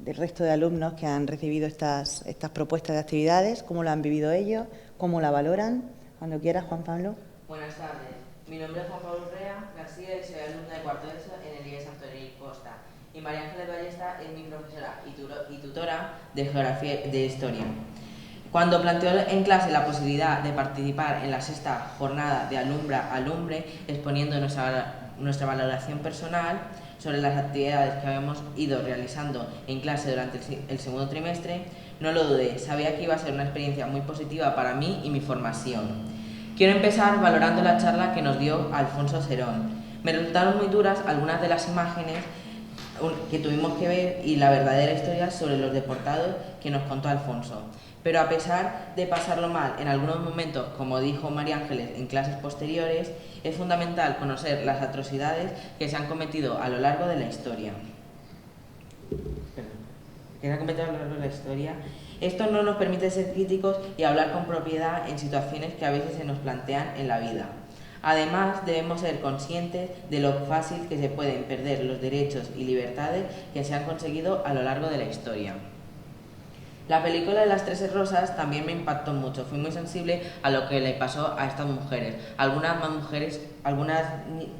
resto de alumnos que han recibido estas propuestas de actividades, cómo lo han vivido ellos, cómo la valoran. Cuando quieras, Juan Pablo. Buenas tardes. Mi nombre es Juan Pablo Urrea García y soy alumna de cuarto de ESO en el IES Antonio Costa. Y María Ángeles Ballesta es mi profesora y tutora de Geografía y de Historia. Cuando planteó en clase la posibilidad de participar en la 6ª jornada de Alumbra Alumbre, exponiendo nuestra valoración personal sobre las actividades que habíamos ido realizando en clase durante el segundo trimestre, no lo dudé, sabía que iba a ser una experiencia muy positiva para mí y mi formación. Quiero empezar valorando la charla que nos dio Alfonso Serón. Me resultaron muy duras algunas de las imágenes que tuvimos que ver y la verdadera historia sobre los deportados que nos contó Alfonso. Pero a pesar de pasarlo mal en algunos momentos, como dijo María Ángeles en clases posteriores, es fundamental conocer las atrocidades que se han cometido a lo largo de la historia. Esto no nos permite ser críticos y hablar con propiedad en situaciones que a veces se nos plantean en la vida. Además, debemos ser conscientes de lo fácil que se pueden perder los derechos y libertades que se han conseguido a lo largo de la historia. La película de Las 13 Rosas también me impactó mucho. Fui muy sensible a lo que le pasó a estas mujeres, algunas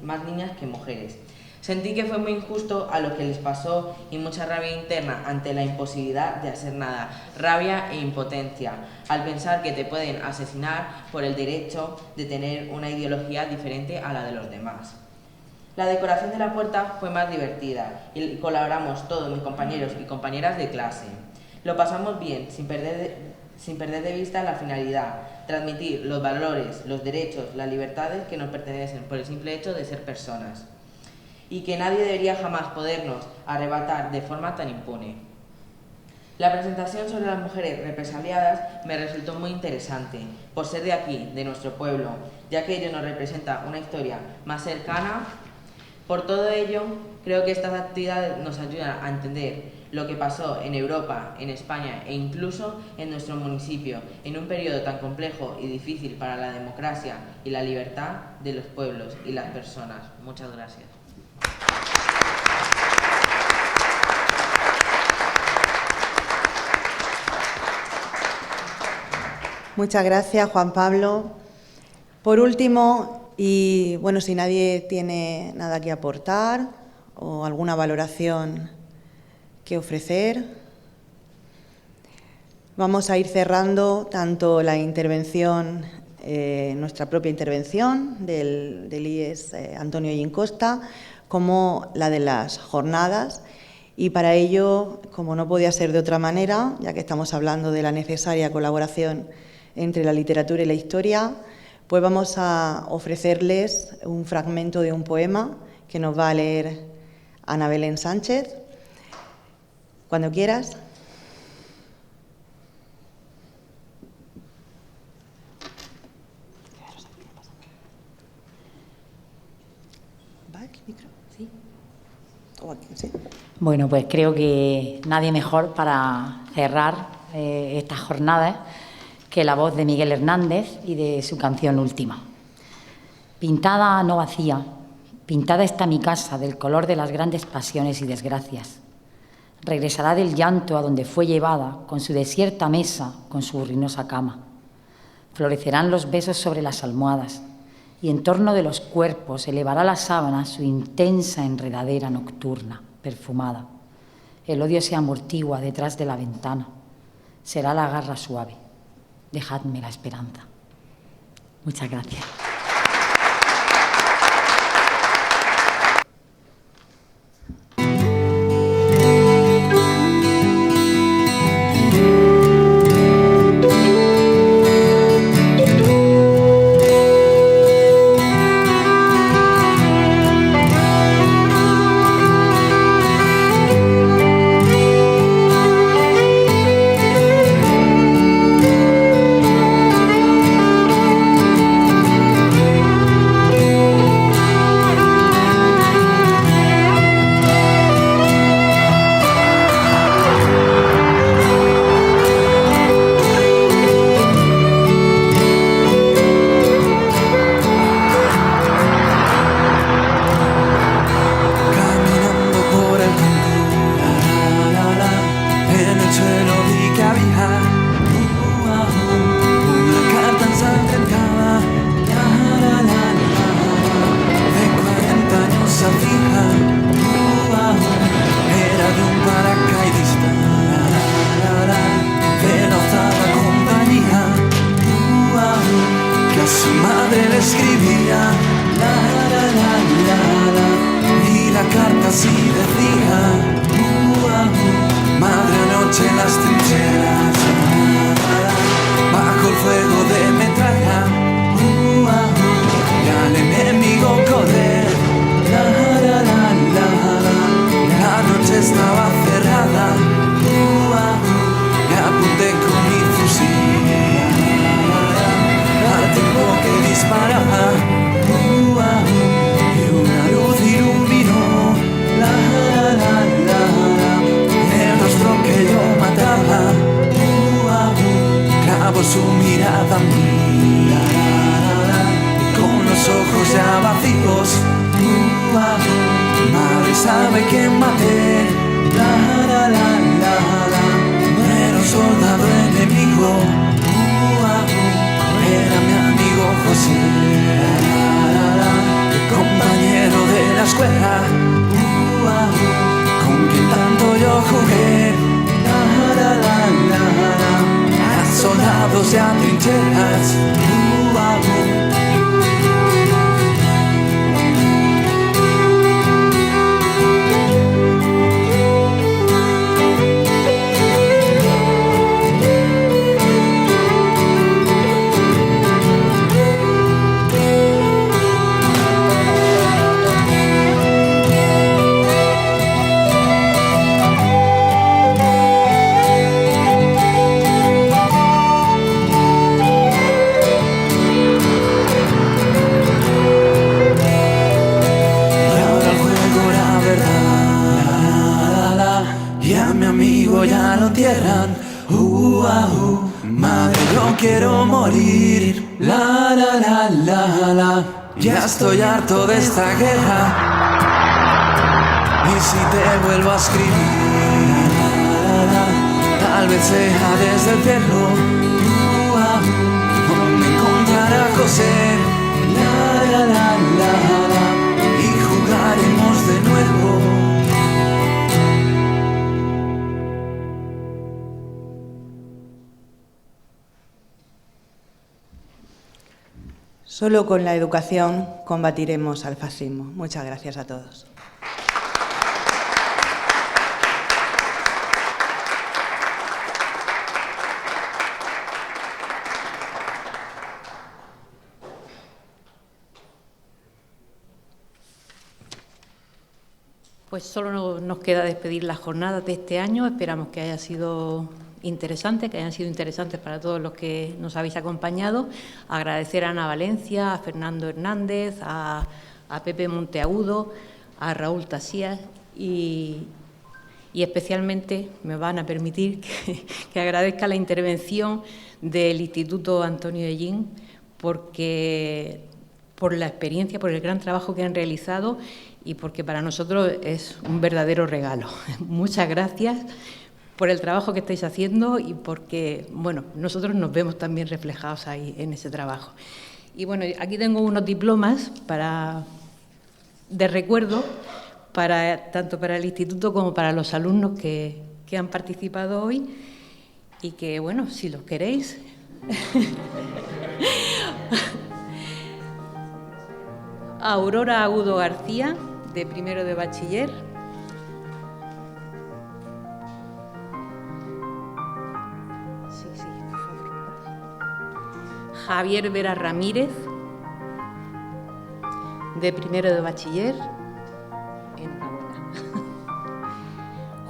más niñas que mujeres. Sentí que fue muy injusto a lo que les pasó y mucha rabia interna ante la imposibilidad de hacer nada, rabia e impotencia, al pensar que te pueden asesinar por el derecho de tener una ideología diferente a la de los demás. La decoración de la puerta fue más divertida y colaboramos todos mis compañeros y compañeras de clase. Lo pasamos bien, sin perder de vista la finalidad, transmitir los valores, los derechos, las libertades que nos pertenecen por el simple hecho de ser personas. Y que nadie debería jamás podernos arrebatar de forma tan impune. La presentación sobre las mujeres represaliadas me resultó muy interesante, por ser de aquí, de nuestro pueblo, ya que ello nos representa una historia más cercana. Por todo ello, creo que estas actividades nos ayudan a entender lo que pasó en Europa, en España e incluso en nuestro municipio, en un periodo tan complejo y difícil para la democracia y la libertad de los pueblos y las personas. Muchas gracias. Muchas gracias, Juan Pablo. Por último, y bueno, si nadie tiene nada que aportar o alguna valoración que ofrecer, vamos a ir cerrando tanto la intervención, nuestra propia intervención del IES Antonio Ollín Costa, como la de las jornadas. Y para ello, como no podía ser de otra manera, ya que estamos hablando de la necesaria colaboración entre la literatura y la historia, pues vamos a ofrecerles un fragmento de un poema que nos va a leer Ana Belén Sánchez. Cuando quieras. Bueno, pues creo que nadie mejor para cerrar estas jornadas que la voz de Miguel Hernández y de su canción Última. Pintada no vacía, pintada está mi casa del color de las grandes pasiones y desgracias. Regresará del llanto a donde fue llevada, con su desierta mesa, con su ruinosa cama. Florecerán los besos sobre las almohadas, y en torno de los cuerpos elevará la sábana su intensa enredadera nocturna, perfumada. El odio se amortigua detrás de la ventana. Será la garra suave. Dejadme la esperanza. Muchas gracias. Su mirada mía, con los ojos ya vacíos. Madre sabe que maté. No era un soldado enemigo, era mi amigo José, compañero de la escuela, con quien tanto yo jugué. Soldados y a trincheras. Ya lo entierran, madre, yo quiero morir, ya estoy harto de esta guerra, y si te vuelvo a escribir, tal vez sea desde el cielo, donde encontrará José, y jugaremos de nuevo. Solo con la educación combatiremos al fascismo. Muchas gracias a todos. Pues solo nos queda despedir las jornadas de este año. Esperamos que hayan sido interesantes para todos los que nos habéis acompañado. Agradecer a Ana Valencia, a Fernando Hernández, a Pepe Monteagudo, a Raúl Tasías y especialmente me van a permitir que agradezca la intervención del Instituto Antonio Ellín, porque por la experiencia, por el gran trabajo que han realizado y porque para nosotros es un verdadero regalo. Muchas gracias por el trabajo que estáis haciendo y porque, bueno, nosotros nos vemos también reflejados ahí en ese trabajo. Y bueno, aquí tengo unos diplomas de recuerdo, tanto para el Instituto como para los alumnos que han participado hoy y que, bueno, si los queréis. Aurora Agudo García, de primero de bachiller. Sí, por favor. Javier Vera Ramírez, de primero de bachiller. Enhorabuena.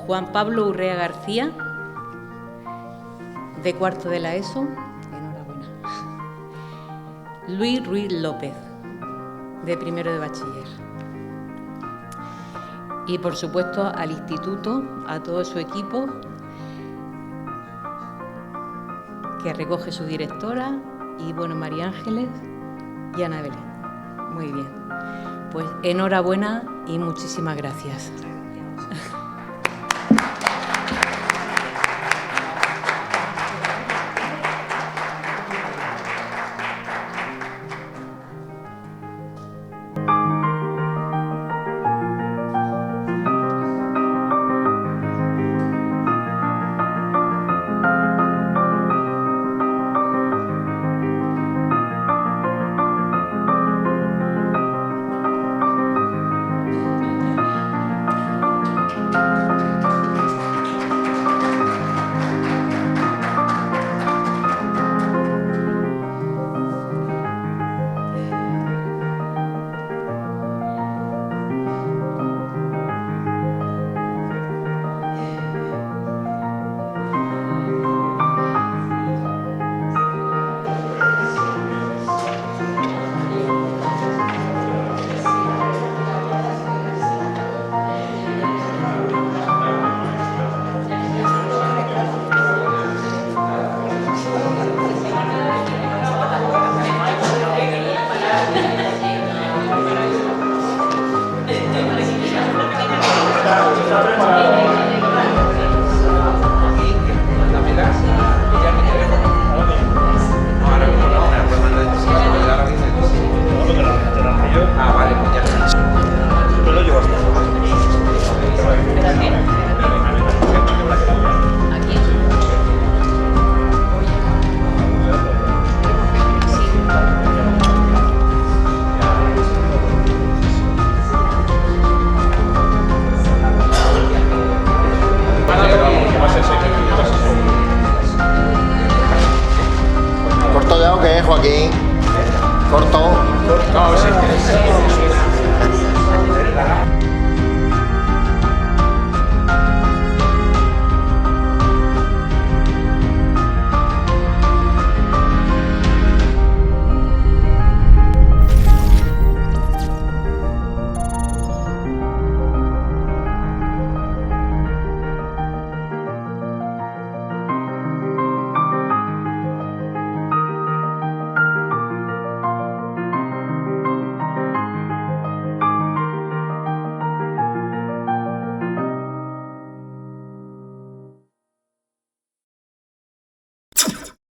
Juan Pablo Urrea García, de cuarto de la ESO. Enhorabuena. Luis Ruiz López, de primero de bachiller. Y por supuesto al instituto, a todo su equipo que recoge su directora y bueno, María Ángeles y Ana Belén. Muy bien. Pues enhorabuena y muchísimas gracias.